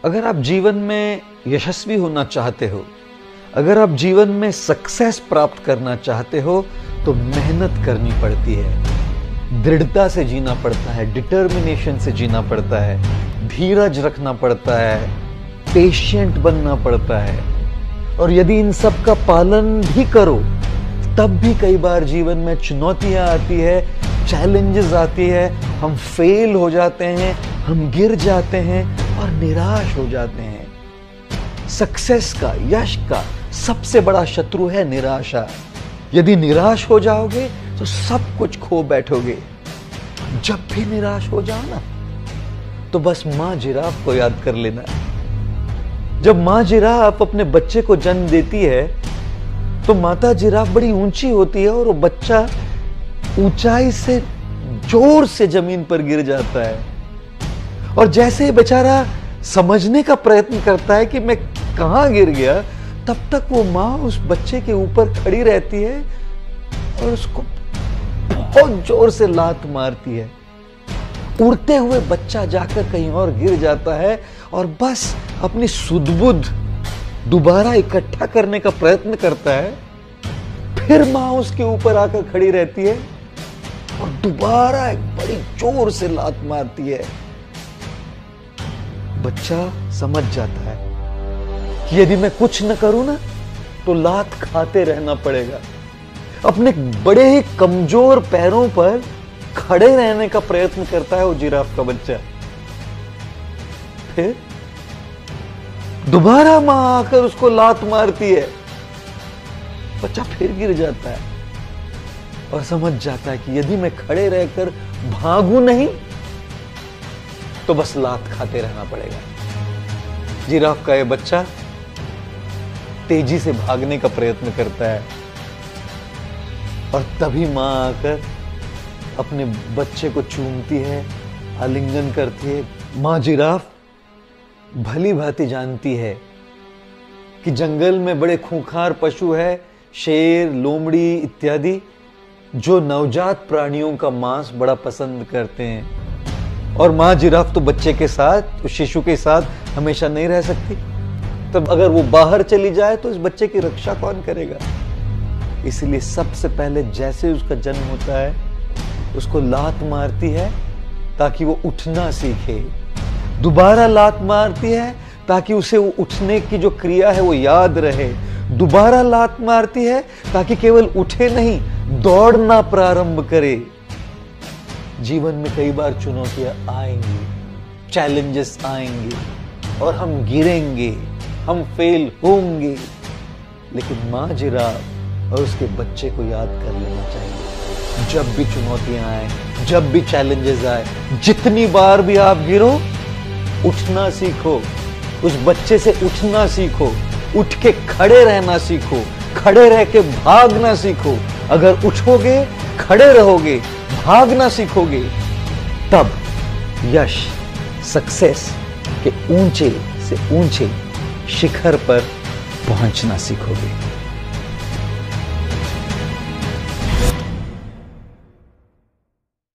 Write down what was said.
अगर आप जीवन में यशस्वी होना चाहते हो, अगर आप जीवन में सक्सेस प्राप्त करना चाहते हो, तो मेहनत करनी पड़ती है, दृढ़ता से जीना पड़ता है, डिटर्मिनेशन से जीना पड़ता है, धीरज रखना पड़ता है, पेशेंट बनना पड़ता है। और यदि इन सब का पालन भी करो, तब भी कई बार जीवन में चुनौतियां आती है, चैलेंजेस आती है, हम फेल हो जाते हैं, हम गिर जाते हैं और निराश हो जाते हैं। सक्सेस का, यश का सबसे बड़ा शत्रु है निराशा। यदि निराश हो जाओगे तो सब कुछ खो बैठोगे। जब भी निराश हो जाओ ना, तो बस मां जिराफ को याद कर लेना। जब मां जिराफ अपने बच्चे को जन्म देती है, तो माता जिराफ बड़ी ऊंची होती है और वो बच्चा ऊंचाई से जोर से जमीन पर गिर जाता है। और जैसे ही बेचारा समझने का प्रयत्न करता है कि मैं कहां गिर गया, तब तक वो मां उस बच्चे के ऊपर खड़ी रहती है और उसको बहुत जोर से लात मारती है। उड़ते हुए बच्चा जाकर कहीं और गिर जाता है और बस अपनी सुध-बुध दोबारा इकट्ठा करने का प्रयत्न करता है। फिर मां उसके ऊपर आकर खड़ी रहती है और दोबारा एक बड़ी जोर से लात मारती है। बच्चा समझ जाता है कि यदि मैं कुछ न करूं ना, तो लात खाते रहना पड़ेगा। अपने बड़े ही कमजोर पैरों पर खड़े रहने का प्रयत्न करता है वो जिराफ का बच्चा। फिर दोबारा मां आकर उसको लात मारती है, बच्चा फिर गिर जाता है और समझ जाता है कि यदि मैं खड़े रहकर भागूं नहीं, तो बस लात खाते रहना पड़ेगा। जिराफ का ये बच्चा तेजी से भागने का प्रयत्न करता है और तभी मां आकर अपने बच्चे को चूमती है, आलिंगन करती है। मां जिराफ भली भांति जानती है कि जंगल में बड़े खूंखार पशु है, शेर, लोमड़ी इत्यादि, जो नवजात प्राणियों का मांस बड़ा पसंद करते हैं। और मां जिराफ तो बच्चे के साथ, उस शिशु के साथ हमेशा नहीं रह सकती। तब अगर वो बाहर चली जाए तो इस बच्चे की रक्षा कौन करेगा? इसलिए सबसे पहले जैसे उसका जन्म होता है, उसको लात मारती है ताकि वो उठना सीखे। दोबारा लात मारती है ताकि उसे वो उठने की जो क्रिया है वो याद रहे। दोबारा लात मारती है ताकि केवल उठे नहीं, दौड़ना प्रारंभ करे। जीवन में कई बार चुनौतियां आएंगी, चैलेंजेस आएंगे और हम गिरेंगे, हम फेल होंगे, लेकिन मां जिराफ और उसके बच्चे को याद कर लेना चाहिए। जब भी चुनौतियां आए, जब भी चैलेंजेस आए, जितनी बार भी आप गिरो, उठना सीखो। उस बच्चे से उठना सीखो, उठ के खड़े रहना सीखो, खड़े रह के भागना सीखो। अगर उठोगे, खड़े रहोगे, भागना सीखोगे, तब यश, सक्सेस के ऊंचे से ऊंचे शिखर पर पहुंचना सीखोगे।